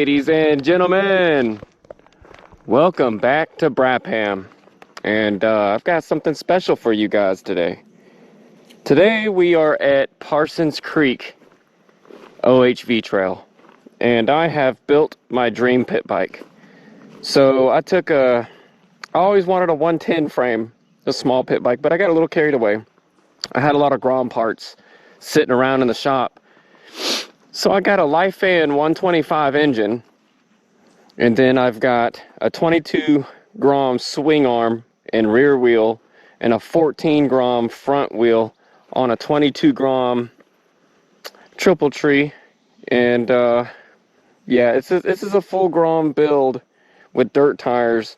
ladies and gentlemen, welcome back to Brabham, and I've got something special for you guys today. Today we are at Parsons Creek OHV Trail, and I have built my dream pit bike. So I always wanted a 110 frame, a small pit bike, but I got a little carried away. I had a lot of grom parts sitting around in the shop. So I got a lifan 125 engine, and then I've got a 22 grom swing arm and rear wheel, and a 14 grom front wheel on a 22 grom triple tree. And yeah, this is a full grom build with dirt tires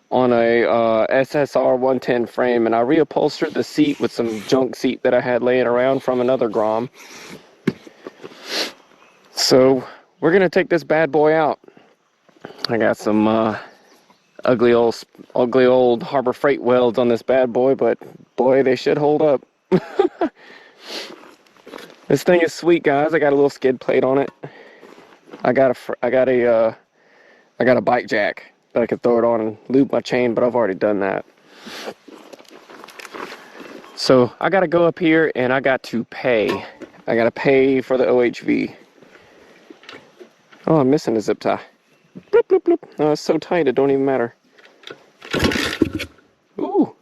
on a SSR 110 frame, and I reupholstered the seat with some junk seat that I had laying around from another grom. So we're gonna take this bad boy out. I got some ugly old Harbor Freight welds on this bad boy, but boy, they should hold up. This thing is sweet, guys. I got a little skid plate on it. I got a bike jack that I could throw it on and lube my chain, but I've already done that. So I got to go up here and I got to pay. I got to pay for the OHV. Oh, I'm missing a zip tie. Bloop, bloop, bloop. Oh, it's so tight it don't even matter. Ooh.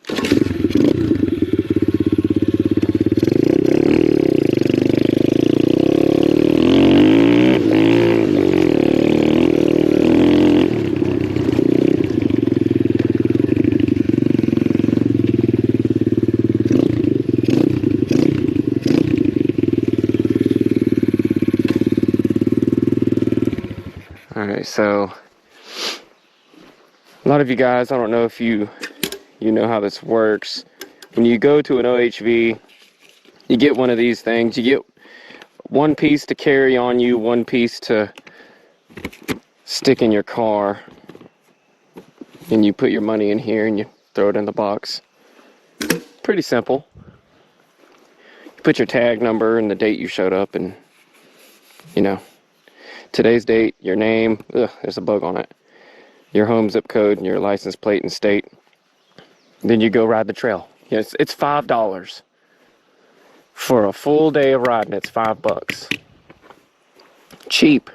Alright, so a lot of you guys, I don't know if you know how this works. When you go to an OHV, you get one of these things. You get one piece to carry on you, one piece to stick in your car, and you put your money in here and you throw it in the box. Pretty simple. You put your tag number and the date you showed up, and today's date, your name, there's a bug on it, your home zip code and your license plate and state. Then you go ride the trail. It's $5 for a full day of riding. It's $5. Cheap.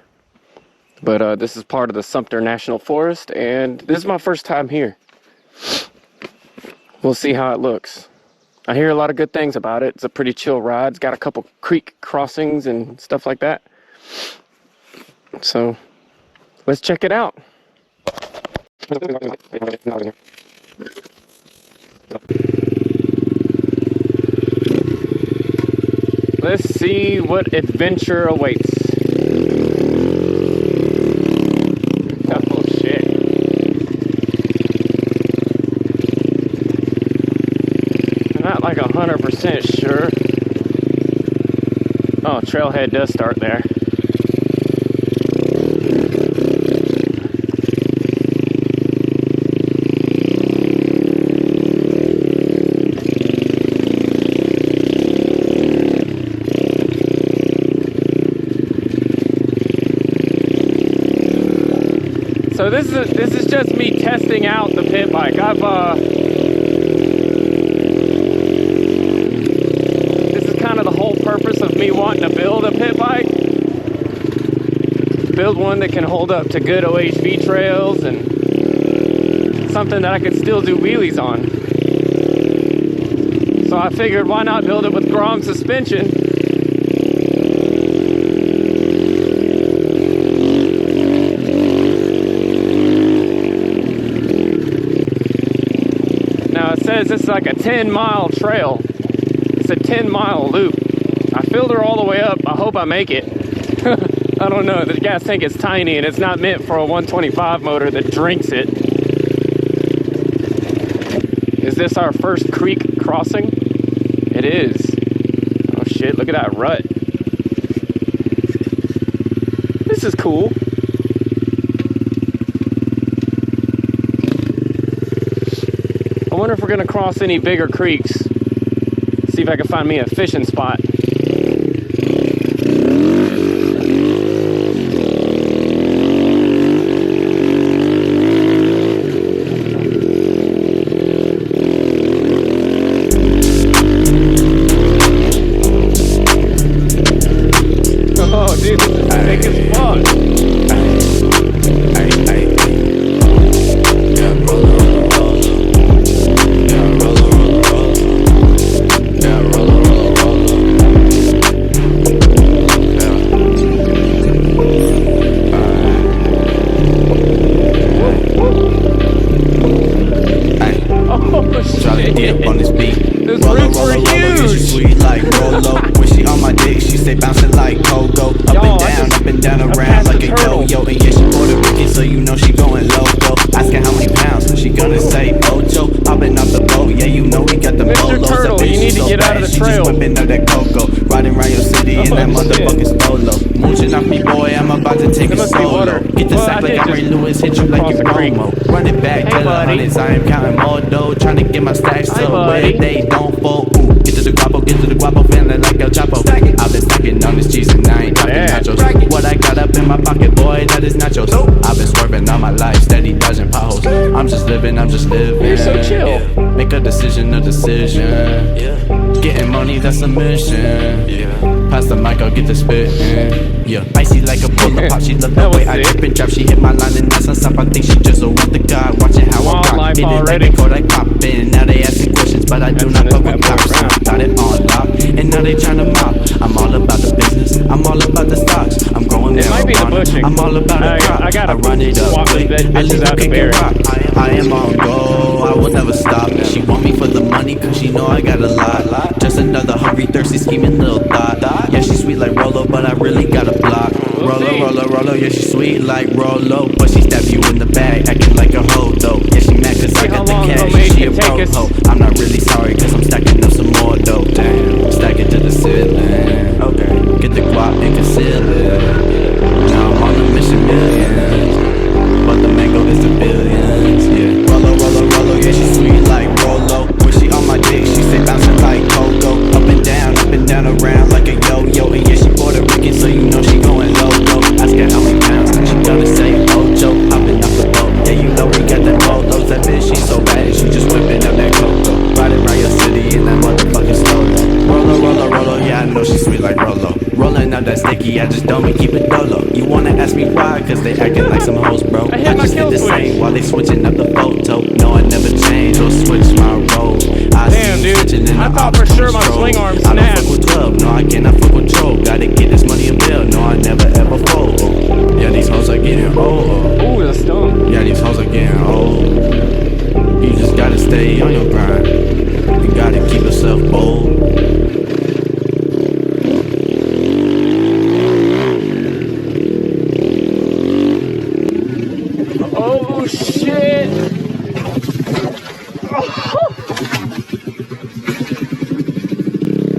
But this is part of the Sumter National Forest, and this is my first time here. We'll see how it looks. I hear a lot of good things about it. It's a pretty chill ride. It's got a couple creek crossings and stuff like that. So let's check it out. Let's see what adventure awaits. Oh shit. I'm not like 100% sure. Oh, trailhead does start there. So this is just me testing out the pit bike. This is kind of the whole purpose of me wanting to build a pit bike. Build one that can hold up to good OHV trails and something that I could still do wheelies on. So I figured, why not build it with grom suspension? Now it says it's like a 10-mile trail. It's a 10-mile loop. I filled her all the way up. I hope I make it. I don't know. The gas tank is tiny and it's not meant for a 125 motor that drinks it. Is this our first creek crossing? It is. Oh shit, look at that rut. This is cool. I wonder if we're gonna cross any bigger creeks. See if I can find me a fishing spot. dip on this beat. Those Roller, roots were roller, roller, yeah, she huge. sweet like Rolo. When she on my dick, she stay bouncing like Coco. Up and down around like a yo-yo. And yeah, she Puerto Rican, so you know she going loco. Asking how many pounds, she gonna say ocho. Hopping off the boat, yeah, you know we got the bolos. Turtle, That bitch, you need she to so get out bad, of the she trail. just whipping up that cocoa. Riding around your city in that motherfucking stolo. Mooching off me, boy, I'm about to take There a must be solo. water. Get the Well, sack I like did I'm Ray just Lewis, hit you like cross you the creek. Romo. Run it back, Hey, tell her buddy. hundreds, I am counting more dough. Trying to get my stacks Hi, to buddy. where they don't fall. Ooh, get to the guapo, feeling like El Chapo. I've been stacking on this cheese and I ain't talking nachos. What I got up in my pocket, boy, that is nachos. I've been swerving all my life, steady dodging potholes. I'm just living. You're so chill. Make a decision. Getting money, that's a mission. Pass the mic, I'll get the spittin'. Yeah, icy like a bullet pop. She love the way I dip and drop. She hit my line and that's on stop. I think she just a want the god. Watching how I rock. Hit it like a cord, like poppin'. Now they asking questions, but I do not fuck with cops. Got it on lock, and now they tryna mop. I'm all about the business. I'm all about the stocks. I'm growing marijuana. I'm all about the crop. I run it up quick. I leave you kicking rock. I am on go. I will never stop. She want me for the money, cause she know I got a lot. Just another hungry, thirsty, scheming little thought. Yeah, she sweet like Rolo, but I really got a block. Rolo, yeah, she sweet like Rolo. But she stab you in the bag, acting like a hoe, though. Yeah, she mad cause I got the cash, she a broke hoe. I'm not really sorry, cause I'm stacking up some more, though. Damn, stack it to the ceiling. Okay, get the guap and conceal it. Now I'm on a mission, millions. But the mango is the billions, yeah. Rolo, yeah, she sweet like Rolo. When she on my dick, she stay bouncing like Coco. Up and down around like a yo-yo. And yeah, she Puerto Rican, so you know she going loco. Ask her how many pounds, she gonna say ocho. Hopping off the boat, yeah, you know we got that bolos. That bitch, she so bad, she just whipping up that cocoa. Riding around your city in that motherfucking stolo. Rolo, yeah, I know she sweet like Rolo. Rolling out that sticky, I just don't keep it dolo. You wanna ask me why? Cause they acting like some hoes, bro. I just did the same while they switching up the photo. No, I never change or switch my role. Damn, dude. I thought for sure my swing arm snapped. I don't fuck with 12, no, I cannot fuck with troll. Gotta get this money in bill, no, I never ever fold. Yeah, these hoes are getting old. Ooh, the stone. Yeah, these hoes are getting old. You just gotta stay on your grind. You gotta keep yourself bold. Oh shit!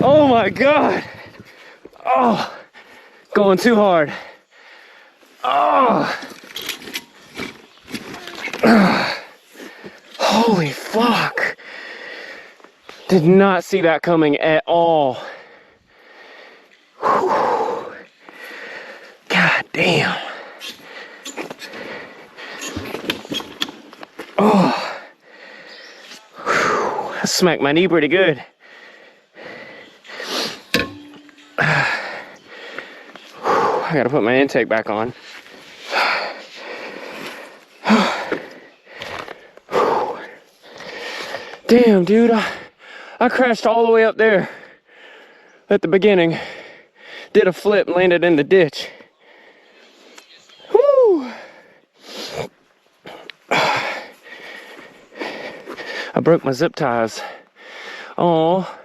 Oh my god! Oh, going too hard. Oh, holy fuck! Did not see that coming at all. Whew. God damn. Oh, whew. I smacked my knee pretty good. I gotta put my intake back on. Damn, dude, I crashed all the way up there at the beginning. Did a flip, landed in the ditch. Whew. I broke my zip ties. Oh,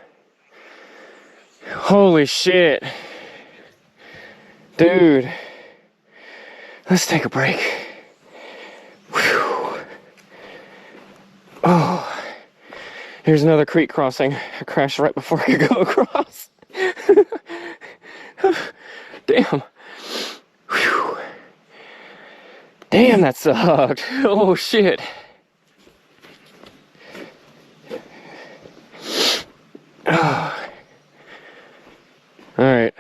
holy shit. Dude, let's take a break. Whew. Oh, here's another creek crossing. I crashed right before I could go across. Damn. Whew. Damn, that sucked. Oh, shit. Oh. All right,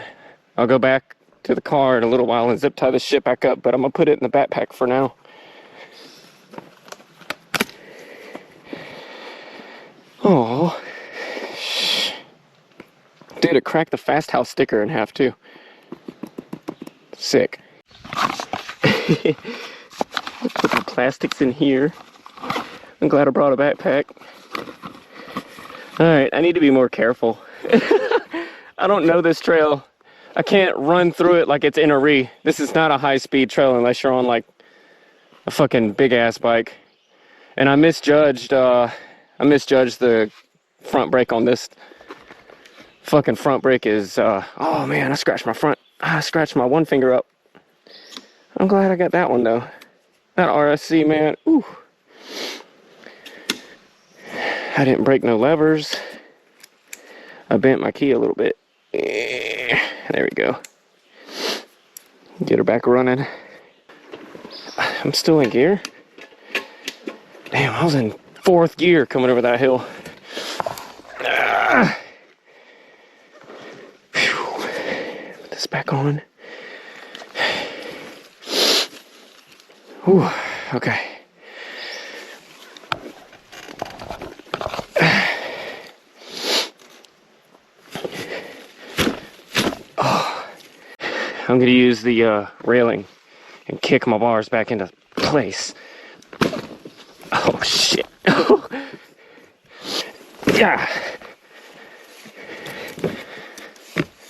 I'll go back to the car in a little while and zip tie this shit back up, but I'm gonna put it in the backpack for now. Oh, dude, it cracked the Fast House sticker in half too. Sick. Put the plastics in here. I'm glad I brought a backpack. All right, I need to be more careful. I don't know this trail. I can't run through it like it's NRE. This is not a high-speed trail unless you're on like a fucking big-ass bike. And I misjudged, I I misjudged the front brake on this. Fucking front brake is, oh man, I scratched my one finger up. I'm glad I got that one though. That RSC, man, ooh. I didn't break no levers. I bent my key a little bit. There we go. Get her back running. I'm still in gear. Damn, I was in 4th gear coming over that hill. Put this back on. Ooh, okay. I'm going to use the railing and kick my bars back into place. Oh, shit. Yeah.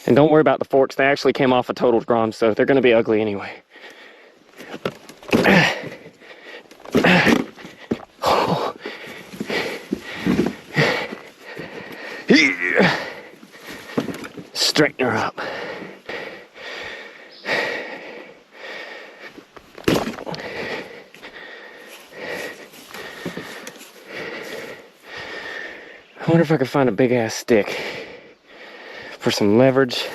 And don't worry about the forks. They actually came off a totaled grom, so they're going to be ugly anyway. Straighten her up. I wonder if I could find a big ass stick for some leverage.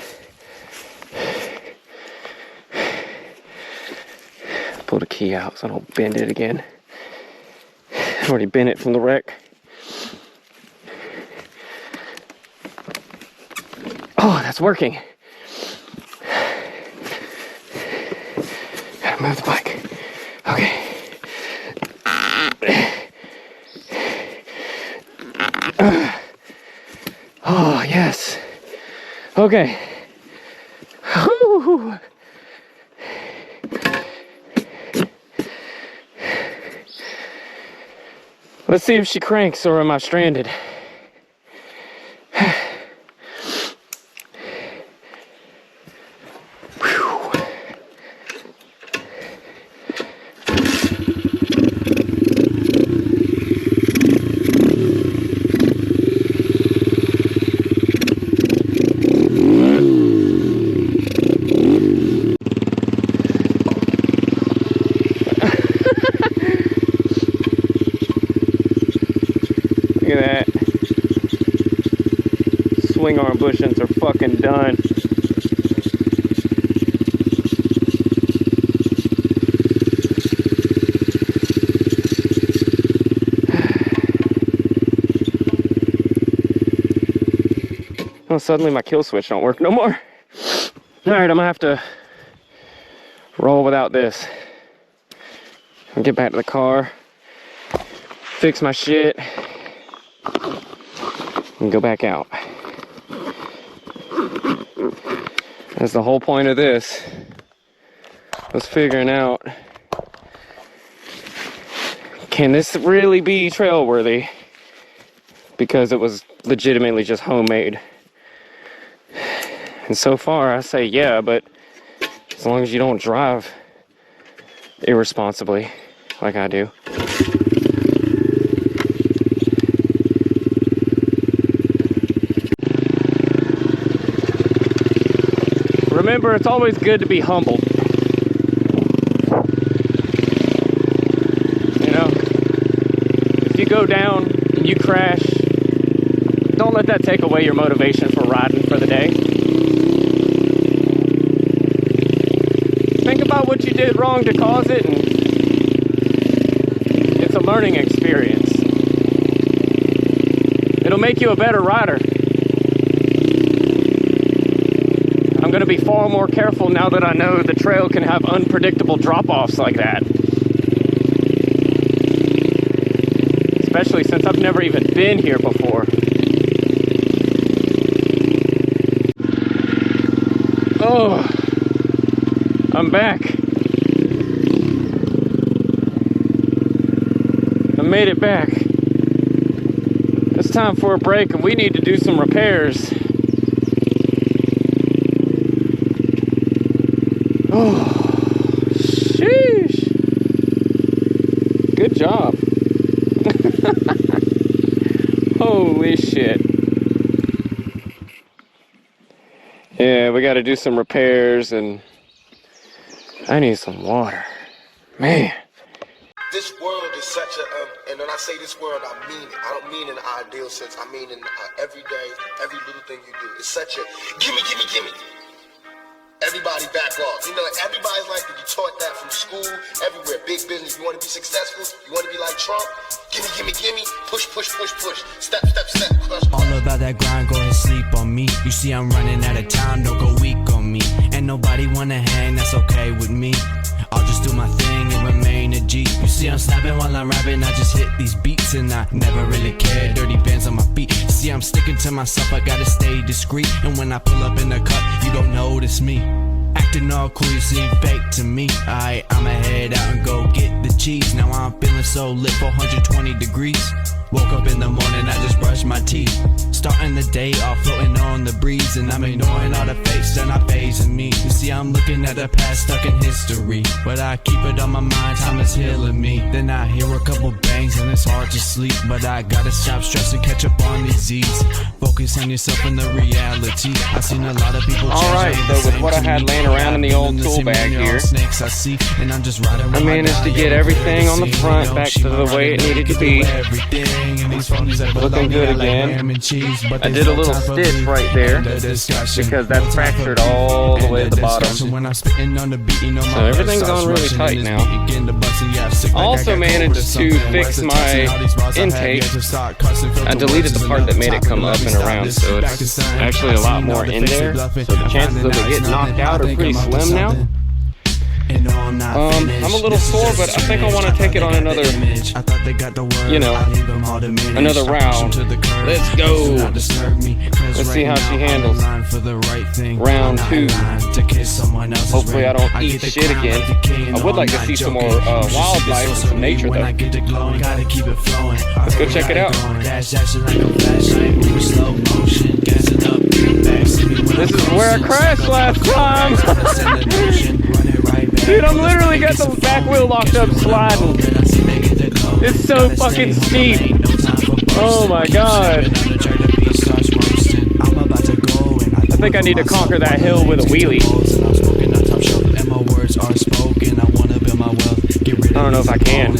Pull the key out so I don't bend it again. I already bent it from the wreck. Oh, that's working. Gotta move the bike. Okay. Oh, yes. Okay. Whew. Let's see if she cranks or am I stranded. Look at that. Swing arm bushings are fucking done. Oh, suddenly my kill switch don't work no more. All right, I'm gonna have to roll without this. I'll get back to the car, fix my shit, and go back out. That's the whole point of this, was figuring out, can this really be trail worthy? Because it was legitimately just homemade. And so far I say yeah, but as long as you don't drive irresponsibly like I do. Remember, it's always good to be humble. You know, if you go down and you crash, don't let that take away your motivation for riding for the day. Think about what you did wrong to cause it, and it's a learning experience. It'll make you a better rider. I'm going to be far more careful now that I know the trail can have unpredictable drop-offs like that. Especially since I've never even been here before. Oh, I'm back. I made it back. It's time for a break and we need to do some repairs. Oh, sheesh. Good job. Holy shit. Yeah, we got to do some repairs, and I need some water. Man. This world is such a, and when I say this world, I mean it. I don't mean in an ideal sense. I mean in every day, every little thing you do. It's such a gimme, gimme, gimme. Everybody back off. You know, everybody's like that. You taught that from school, everywhere. Big business. You want to be successful? You want to be like Trump? Gimme, gimme, gimme. Push, push, push, push. Step, step, step. Crush. All about that grind, go and sleep on me. You see I'm running out of time, don't go weak on me. And nobody wanna hang, that's okay with me. I'll just do my thing and remain a G. You see I'm snapping while I'm rapping, I just hit these beats and I never really care. Dirty bands on my feet. See I'm sticking to myself, I gotta stay discreet. And when I pull up in the cut, you don't notice me. Acting all cool, you seem fake to me. Alright, I'ma head out and go get the cheese. Now I'm feeling so lit, 420 degrees. Woke up in the morning, I just brushed my teeth. Starting the day off, floating on the breeze. And I'm ignoring all the fakes, they're not phasing me. You see, I'm looking at the past, stuck in history. But I keep it on my mind, time is healing me. Then I hear a couple bangs and it's hard to sleep. But I gotta stop stressing, catch up on these Z's. Focus on yourself and the reality. I've seen a lot of people change. Alright, so with what I had laying around in the old tool bag here, I managed to get everything on the front back to the way it needed to be. Looking good again. I did a little stitch right there because that fractured all the way at the bottom. So everything's on really tight now. Also managed to fix my intake. I deleted the part that made it come up and around, so it's actually a lot more in there. So the chances of it getting knocked out are pretty slim now. I'm a little sore, but I think I want to take it on another, you know, another round. Let's go. Let's see how she handles round 2. Hopefully I don't eat shit again. I would like to see some more wildlife and some nature though. Let's go check it out. This is where I crashed last time. Dude, I'm literally got the back wheel locked up sliding. It's so fucking steep. Oh my god. I think I need to conquer that hill with a wheelie. I don't know if I can.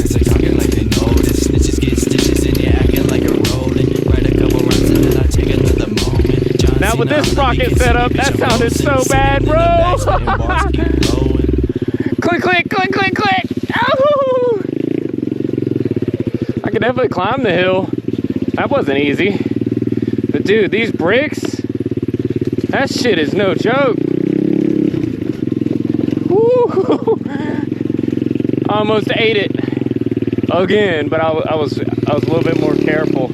Now with this sprocket setup, that sounded so bad, bro. Click, click, click, click, click. Ow! I could definitely climb the hill. That wasn't easy. But dude, these bricks, that shit is no joke. Woo! I almost ate it again, but I was a little bit more careful.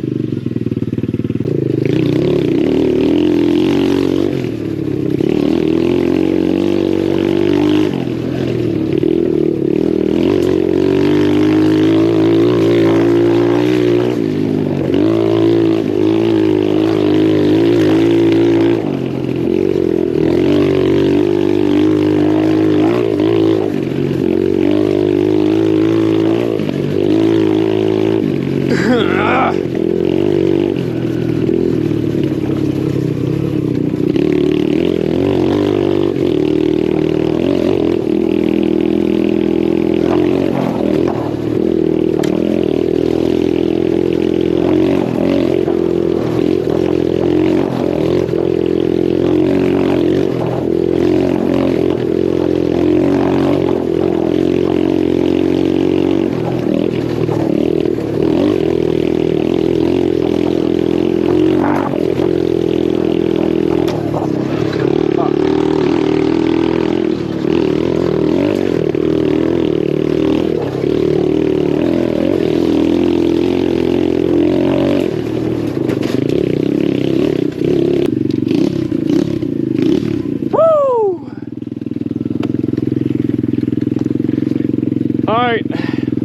Alright,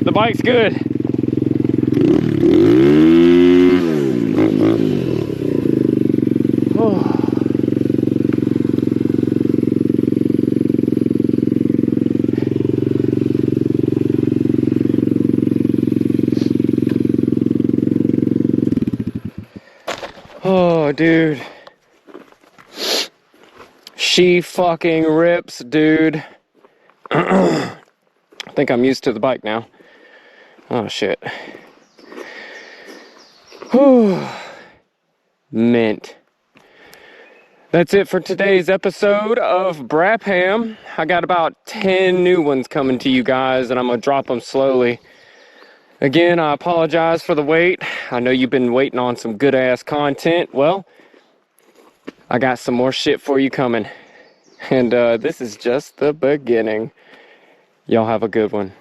the bike's good. Oh. Oh, dude. She fucking rips, dude. I think I'm used to the bike now. Oh, shit. Whew. Mint. That's it for today's episode of Brabham. I got about 10 new ones coming to you guys, and I'm going to drop them slowly. Again, I apologize for the wait. I know you've been waiting on some good-ass content. Well, I got some more shit for you coming. And this is just the beginning. Y'all have a good one.